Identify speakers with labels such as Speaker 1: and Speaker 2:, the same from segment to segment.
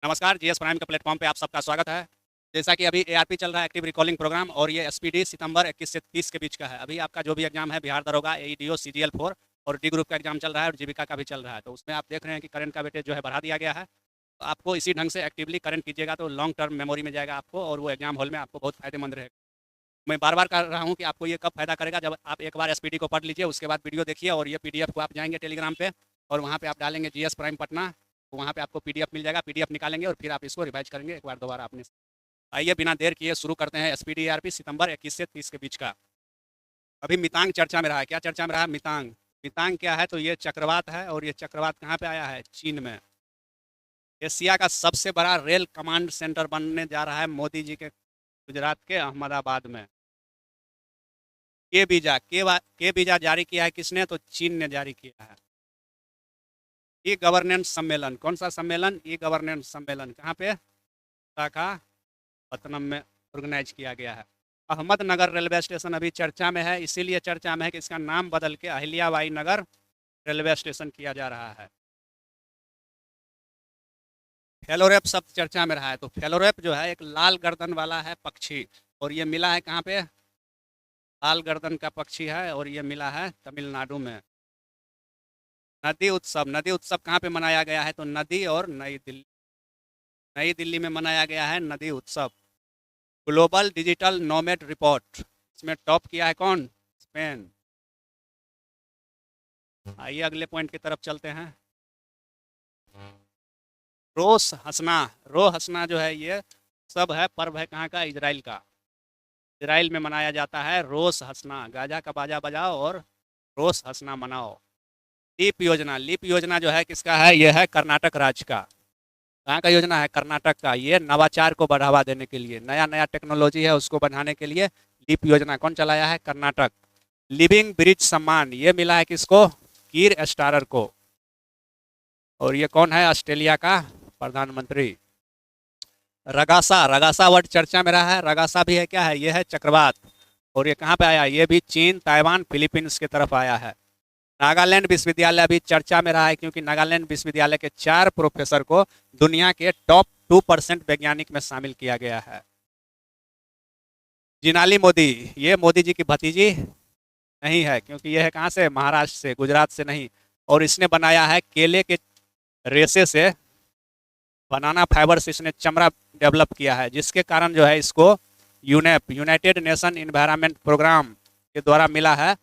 Speaker 1: नमस्कार, GS prime के platform पे आप सबका स्वागत है। जैसा कि अभी एआरपी चल रहा है, एक्टिव रिकॉलिंग प्रोग्राम, और ये एसपीडी सितंबर 21 से 30 के बीच का है। अभी आपका जो भी एग्जाम है, बिहार दरोगा, एईडीओ, सीजीएल 4 और डी ग्रुप का एग्जाम चल रहा है और जीविका का भी चल रहा है। तो उसमें आप देख रहे हैं कि करंट का वेटेज जो है बढ़ा दिया गया है। तो आपको इसी ढंग से एक्टिवली करंट कीजिएगा तो लॉन्ग टर्म मेमोरी में जाएगा आपको, और वो एग्जाम हॉल में आपको बहुत फायदेमंद रहेगा। मैं बार बार कर रहा हूँ कि आपको ये कब फायदा करेगा, जब आप एक बार एसपीडी को पढ़ लीजिए, उसके बाद वीडियो देखिए, और ये पीडीएफ को आप जाएंगे टेलीग्राम पे और वहाँ पे आप डालेंगे जीएस प्राइम पटना, तो वहाँ पे आपको पीडीएफ मिल जाएगा। पीडीएफ निकालेंगे और फिर आप इसको रिवाइज करेंगे एक बार दोबारा अपने। आइए बिना देर किए शुरू करते हैं एसपीडी ईआरपी सितंबर 21 से 30 के बीच का। अभी मितांग चर्चा में रहा है। क्या चर्चा में रहा? मितांग। मितांग क्या है? तो ये चक्रवात है, और ये चक्रवात कहाँ पे आया है? चीन में। एशिया का सबसे बड़ा रेल कमांड सेंटर बनने जा रहा है मोदी जी के गुजरात के अहमदाबाद में। के वीजा जारी किया है किसने? तो चीन ने जारी किया है। ई गवर्नेंस सम्मेलन, कौन सा सम्मेलन? ई गवर्नेंस सम्मेलन कहाँ पे? विशाखापत्तनम में ऑर्गेनाइज किया गया है। अहमदनगर रेलवे स्टेशन अभी चर्चा में है, इसीलिए चर्चा में है कि इसका नाम बदल के अहिल्याबाई नगर रेलवे स्टेशन किया जा रहा है। फेलोरेप शब्द चर्चा में रहा है। तो फेलोरेप जो है एक लाल गर्दन वाला है पक्षी, और ये मिला है कहाँ पे? लाल गर्दन का पक्षी है, और ये मिला है तमिलनाडु में। नदी उत्सव, नदी उत्सव कहाँ पे मनाया गया है? तो नदी और नई दिल्ली, नई दिल्ली में मनाया गया है नदी उत्सव। ग्लोबल डिजिटल नोमेड रिपोर्ट, इसमें टॉप किया है कौन? स्पेन। आइए अगले पॉइंट की तरफ चलते हैं। रोश हसना, रो हसना जो है ये सब है, पर्व है कहाँ का? इजराइल का। इजराइल में मनाया जाता है रोश हसना। गाजा का बाजा बजाओ और रोश हसना मनाओ। लीप योजना, लीप योजना जो है किसका है? ये है कर्नाटक राज्य का। कहाँ का योजना है? कर्नाटक का। ये नवाचार को बढ़ावा देने के लिए, नया नया टेक्नोलॉजी है उसको बढ़ाने के लिए लीप योजना कौन चलाया है? कर्नाटक। लिविंग ब्रिज सम्मान ये मिला है किसको? कीर स्टारर को। और ये कौन है? ऑस्ट्रेलिया का प्रधानमंत्री। रगासा, रगासा वर्ड चर्चा में रहा है। रगासा भी है क्या है? ये है चक्रवात, और ये कहाँ पे आया? ये भी चीन, ताइवान, फिलीपींस की तरफ आया है। नागालैंड विश्वविद्यालय अभी चर्चा में रहा है, क्योंकि नागालैंड विश्वविद्यालय के 4 प्रोफेसर को दुनिया के टॉप 2% वैज्ञानिक में शामिल किया गया है। जिनाली मोदी, ये मोदी जी की भतीजी नहीं है, क्योंकि ये है कहाँ से? महाराष्ट्र से, गुजरात से नहीं। और इसने बनाया है केले के रेशे से, बनाना फाइबर से इसने चमड़ा डेवलप किया है, जिसके कारण जो है इसको UNEP, United Nation Environment Programme के द्वारा मिला है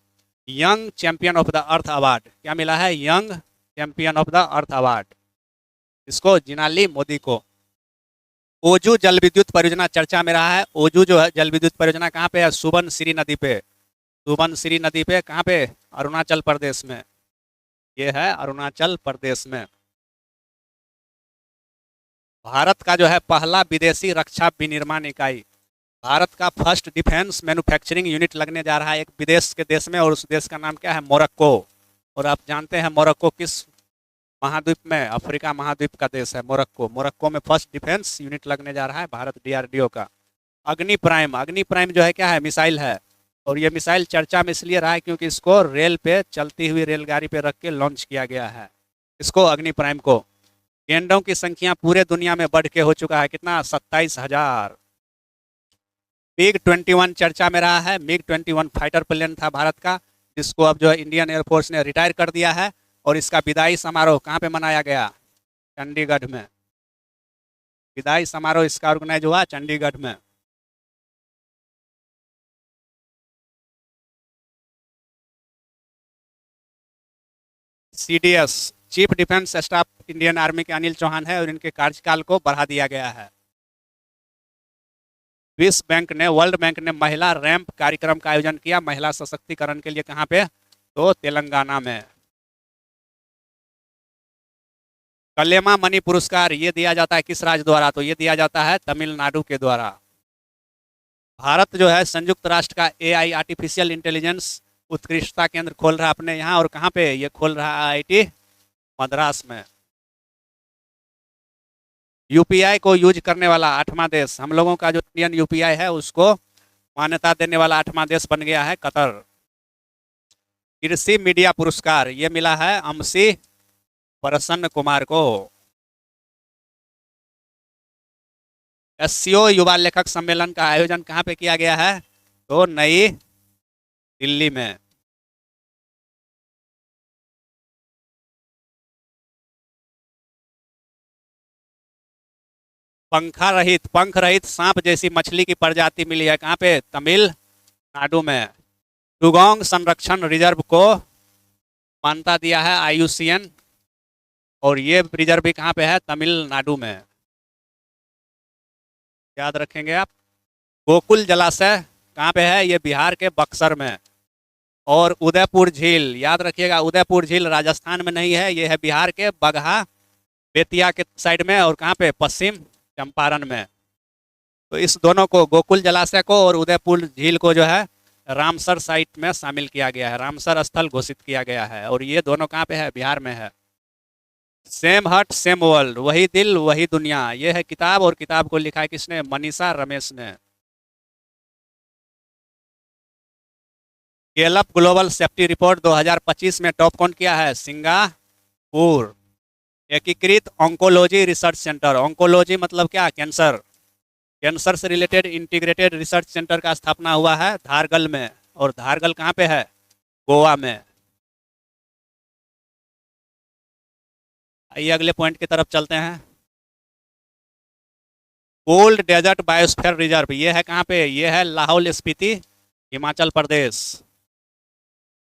Speaker 1: Young Champion of the Earth Award. क्या मिला है? Young Champion of the Earth Award. इसको जिनाली मोदी को। ओजू जल विद्युत परियोजना चर्चा में रहा है। ओजू जो है जल विद्युत परियोजना कहाँ पे है? सुबनसिरी नदी पे। सुबनसिरी नदी पे कहाँ पे? अरुणाचल प्रदेश में। ये है अरुणाचल प्रदेश में। भारत का जो है पहला विदेशी रक्षा विनिर्माण इकाई, भारत का फर्स्ट डिफेंस मैन्युफैक्चरिंग यूनिट लगने जा रहा है एक विदेश के देश में, और उस देश का नाम क्या है? मोरक्को। और आप जानते हैं मोरक्को किस महाद्वीप में? अफ्रीका महाद्वीप का देश है मोरक्को। मोरक्को में फर्स्ट डिफेंस यूनिट लगने जा रहा है भारत डीआरडीओ का। अग्नि प्राइम, अग्नि प्राइम जो है क्या है? मिसाइल है, और ये मिसाइल चर्चा में इसलिए रहा है क्योंकि इसको रेल पे, चलती हुई रेलगाड़ी पे रख के लॉन्च किया गया है, इसको अग्नि प्राइम को। गैंडों की संख्या पूरे दुनिया में बढ़ के हो चुका है कितना? 27,000। मिग 21 चर्चा में रहा है। मिग 21 फाइटर प्लेन था भारत का, जिसको अब जो है इंडियन एयरफोर्स ने रिटायर कर दिया है, और इसका विदाई समारोह कहाँ पे मनाया गया? चंडीगढ़ में। विदाई समारोह इसका ऑर्गेनाइज हुआ चंडीगढ़ में। CDS, chief defence staff Indian army के अनिल चौहान है, और इनके कार्यकाल को बढ़ा दिया गया है। विश्व बैंक ने, वर्ल्ड बैंक ने महिला रैंप कार्यक्रम का आयोजन किया महिला सशक्तिकरण के लिए। कहाँ पे? तो तेलंगाना में। कलेमा मणि पुरस्कार ये दिया जाता है किस राज्य द्वारा? तो ये दिया जाता है तमिलनाडु के द्वारा। भारत जो है संयुक्त राष्ट्र का एआई आर्टिफिशियल इंटेलिजेंस उत्कृष्टता केंद्र खोल रहा है अपने यहाँ, और कहाँ पे ये खोल रहा है? आईआईटी मद्रास में। यूपीआई को यूज करने वाला 8वां देश, हम लोगों का जो इंडियन यूपीआई है उसको मान्यता देने वाला 8वां देश बन गया है कतर। कृषि मीडिया पुरस्कार ये मिला है अमसी प्रसन्न कुमार को। एससीओ युवा लेखक सम्मेलन का आयोजन कहाँ पे किया गया है? तो नई दिल्ली में। पंख रहित सांप जैसी मछली की प्रजाति मिली है कहाँ पे? तमिलनाडु में। डुगोंग संरक्षण रिजर्व को मान्यता दिया है आईयूसीएन, और ये रिजर्व भी कहाँ पे है? तमिलनाडु में। याद रखेंगे आप। गोकुल जलाशय कहाँ पे है? ये बिहार के बक्सर में। और उदयपुर झील, याद रखिएगा, उदयपुर झील राजस्थान में नहीं है, ये है बिहार के बगहा बेतिया के साइड में, और कहाँ पे? पश्चिम चंपारण में। तो इस दोनों को, गोकुल जलाशय को और उदयपुर झील को जो है रामसर साइट में शामिल किया गया है, रामसर स्थल घोषित किया गया है, और ये दोनों कहाँ पे है? बिहार में है। सेम हर्ट सेम वर्ल्ड, वही दिल वही दुनिया, ये है किताब, और किताब को लिखा है किसने? मनीषा रमेश ने। गैलप ग्लोबल सेफ्टी रिपोर्ट 2025 में टॉप कौन किया है? सिंगापुर। एकीकृत ऑन्कोलॉजी रिसर्च सेंटर, ऑन्कोलॉजी मतलब क्या? कैंसर। कैंसर से रिलेटेड इंटीग्रेटेड रिसर्च सेंटर का स्थापना हुआ है धारगल में, और धारगल कहाँ पे है? गोवा में। आइए अगले पॉइंट की तरफ चलते हैं। कोल्ड डेजर्ट बायोस्फीयर रिजर्व, ये है कहाँ पे? ये है लाहौल स्पीति, हिमाचल प्रदेश।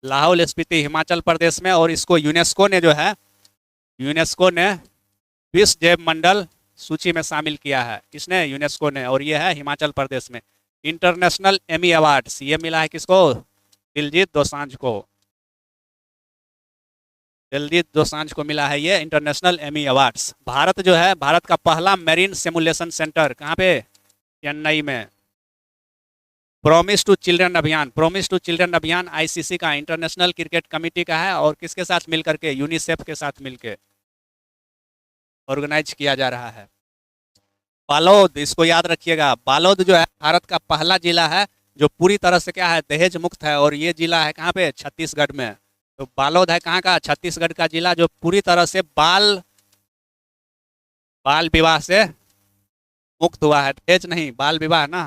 Speaker 1: लाहौल स्पीति हिमाचल प्रदेश में, और इसको यूनेस्को ने जो है, यूनेस्को ने विश्व जैव मंडल सूची में शामिल किया है। किसने? यूनेस्को ने, और ये है हिमाचल प्रदेश में। इंटरनेशनल एमी अवार्ड्स, ये मिला है किसको? दिलजीत दोसांझ को। दिलजीत दोसांझ को मिला है ये इंटरनेशनल एमी अवार्ड्स। भारत जो है, भारत का पहला मेरीन सिमुलेशन सेंटर कहाँ पे? चेन्नई में। प्रॉमिस टू चिल्ड्रन अभियान, प्रॉमिस टू चिल्ड्रन अभियान आईसीसी का, इंटरनेशनल क्रिकेट कमेटी का है, और किसके साथ मिलकर के? यूनिसेफ के साथ मिलकर ऑर्गेनाइज किया जा रहा है। बालोद, इसको याद रखिएगा, बालोद जो है भारत का पहला जिला है जो पूरी तरह से क्या है? दहेज मुक्त है, और ये जिला है कहाँ पे? छत्तीसगढ़ में। तो बालोद है कहाँ का? छत्तीसगढ़ का जिला, जो पूरी तरह से बाल विवाह से मुक्त हुआ है। दहेज नहीं, बाल विवाह ना,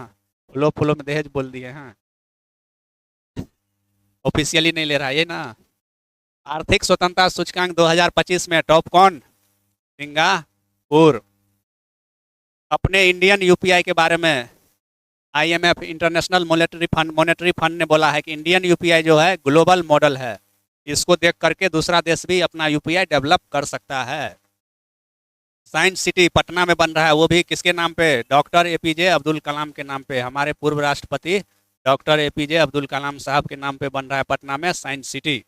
Speaker 1: फूलो फूलो में दहेज बोल दिए। हाँ, ऑफिशियली नहीं ले रहा ये ना। आर्थिक स्वतंत्रता सूचकांक 2025 में टॉप कौन? सिंगापुर। अपने इंडियन यूपीआई के बारे में आईएमएफ, इंटरनेशनल मॉनेटरी फंड ने बोला है कि इंडियन यूपीआई जो है ग्लोबल मॉडल है, इसको देख करके दूसरा देश भी अपना यूपीआई डेवलप कर सकता है। साइंस सिटी पटना में बन रहा है, वो भी किसके नाम पे? डॉक्टर एपीजे अब्दुल कलाम के नाम पे, हमारे पूर्व राष्ट्रपति डॉक्टर एपीजे अब्दुल कलाम साहब के नाम पे बन रहा है पटना में science city.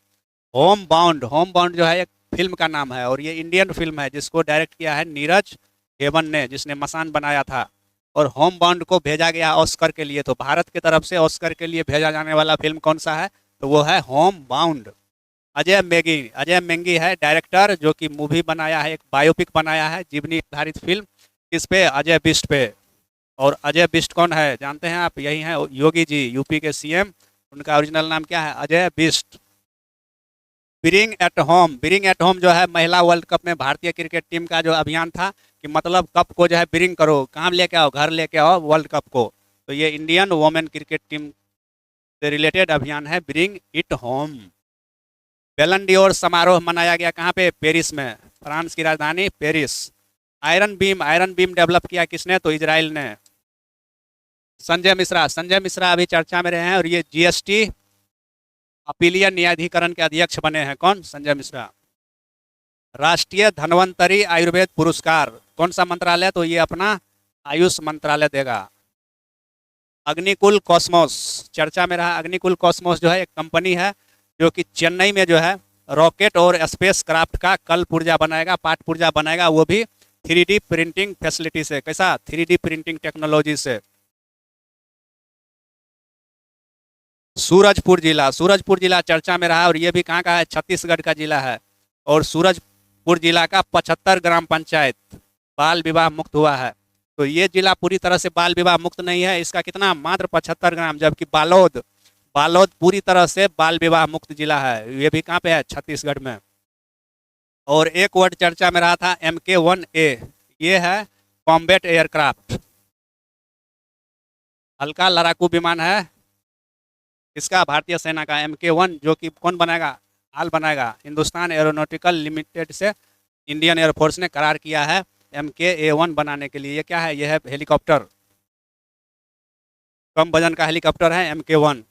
Speaker 1: Home bound, home bound जो है एक फिल्म का नाम है, और ये इंडियन फिल्म है जिसको डायरेक्ट किया है नीरज हेवन ने, जिसने मसान बनाया था। और होम बाउंड को भेजा गया ऑस्कर के लिए, तो भारत की तरफ से ऑस्कर के लिए भेजा जाने वाला फिल्म कौन सा है? तो वो है होम बाउंड। अजय मेंगी है डायरेक्टर, जो कि मूवी बनाया है, एक बायोपिक बनाया है, जीवनी आधारित फिल्म। किस पे? अजय बिष्ट पे। और अजय बिष्ट कौन है जानते हैं आप? यही है योगी जी, यूपी के सीएम। उनका ओरिजिनल नाम क्या है? Ajay Bisht. Bring at home, bring at home जो है महिला वर्ल्ड कप में भारतीय क्रिकेट टीम का जो अभियान था, कि मतलब कप को जो है ब्रिंग करो, कहाँ लेके आओ? घर लेके आओ वर्ल्ड कप को। तो ये इंडियन वोमेन क्रिकेट टीम से रिलेटेड अभियान है, ब्रिंग इट होम। बैलन डियोर समारोह मनाया गया कहाँ पे? पेरिस में, फ्रांस की राजधानी पेरिस। आयरन बीम डेवलप किया किसने? तो इजराइल ने। संजय मिश्रा अभी चर्चा में रहे हैं, और ये जीएसटी अपीलीय न्यायाधिकरण के अध्यक्ष बने हैं। कौन? संजय मिश्रा। राष्ट्रीय धन्वंतरी आयुर्वेद पुरस्कार कौन सा मंत्रालय? तो ये अपना आयुष मंत्रालय देगा। अग्निकुल कॉस्मोस चर्चा में रहा। अग्निकुल कॉस्मोस जो है एक कंपनी है जो कि चेन्नई में जो है रॉकेट और स्पेस क्राफ्ट का कल पुर्जा बनाएगा, पाठ पुर्जा बनाएगा, वो भी 3D प्रिंटिंग फैसिलिटी से। कैसा? 3D प्रिंटिंग टेक्नोलॉजी से। सूरजपुर जिला चर्चा में रहा, और ये भी कहाँ का है? छत्तीसगढ़ का जिला है। और सूरजपुर जिला का 75 ग्राम पंचायत बाल विवाह मुक्त हुआ है। तो ये जिला पूरी तरह से बाल विवाह मुक्त नहीं है, इसका कितना? मात्र 75 ग्राम। जबकि बालोद पूरी तरह से बाल विवाह मुक्त जिला है, ये भी कहाँ पे है? छत्तीसगढ़ में। और एक वर्ड चर्चा में रहा था MK1A, ये है कॉम्बैट एयरक्राफ्ट। हल्का लड़ाकू विमान है इसका भारतीय सेना का MK1, जो कि कौन बनाएगा? हाल बनाएगा। हिंदुस्तान एरोनॉटिकल लिमिटेड से इंडियन एयरफोर्स ने करार किया है MK1 बनाने के लिए। ये क्या है? ये है हेलीकॉप्टर, कम वजन का हेलीकॉप्टर है MK1।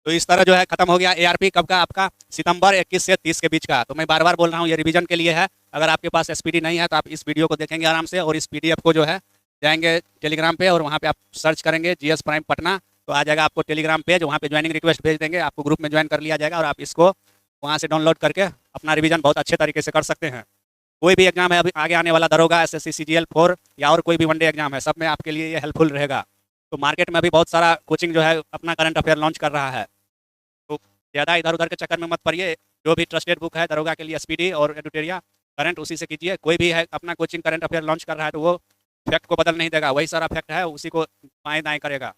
Speaker 1: तो इस तरह जो है खत्म हो गया ARP कब का? आपका सितंबर 21 से 30 के बीच का। तो मैं बार बार बोल रहा हूँ, ये रिवीजन के लिए है। अगर आपके पास SPD नहीं है तो आप इस वीडियो को देखेंगे आराम से, और इस PDF को जो है जाएंगे टेलीग्राम पे, और वहाँ पे आप सर्च करेंगे GS प्राइम पटना, तो आ जाएगा आपको टेलीग्राम पेज। वहाँ पे ज्वाइनिंग रिक्वेस्ट भेज देंगे, आपको ग्रुप में ज्वाइन कर लिया जाएगा, और आप इसको वहाँ से डाउनलोड करके अपना रिवीजन बहुत अच्छे तरीके से कर सकते हैं। कोई भी एग्जाम है अभी आगे आने वाला, दरोगा, SSC CGL 4 या और कोई भी वनडे एग्जाम है, सब में आपके लिए ये हेल्पफुल रहेगा। तो मार्केट में अभी बहुत सारा कोचिंग जो है अपना करंट अफेयर लॉन्च कर रहा है, तो ज़्यादा इधर उधर के चक्कर में मत पड़िए। जो भी ट्रस्टेड बुक है दरोगा के लिए SPD और एडिटोरिया करंट, उसी से कीजिए। कोई भी है अपना कोचिंग करंट अफेयर लॉन्च कर रहा है तो वो फैक्ट को बदल नहीं देगा, वही सारा फैक्ट है उसी को बाएँ दाएँ करेगा।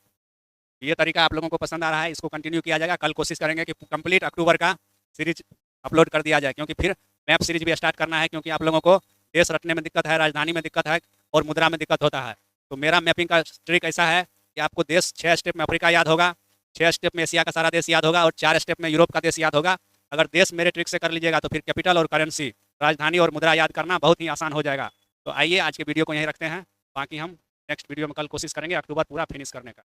Speaker 1: ये तरीका आप लोगों को पसंद आ रहा है, इसको कंटिन्यू किया जाएगा। कल कोशिश करेंगे कि कंप्लीट अक्टूबर का सीरीज अपलोड कर दिया जाए, क्योंकि फिर मैप सीरीज भी स्टार्ट करना है, क्योंकि आप लोगों को देश रटने में दिक्कत है, राजधानी में दिक्कत है, और मुद्रा में दिक्कत होता है। तो मेरा मैपिंग का ट्रिक ऐसा है कि आपको देश 6 स्टेप में अफ्रीका याद होगा, 6 स्टेप में एशिया का सारा देश याद होगा, और 4 स्टेप में यूरोप का देश याद होगा। अगर देश मेरे ट्रिक से कर लीजिएगा तो फिर कैपिटल और करेंसी, राजधानी और मुद्रा याद करना बहुत ही आसान हो जाएगा। तो आइए आज के वीडियो को यहीं रखते हैं, बाकी हम नेक्स्ट वीडियो में कल कोशिश करेंगे अक्टूबर पूरा फिनिश करने का।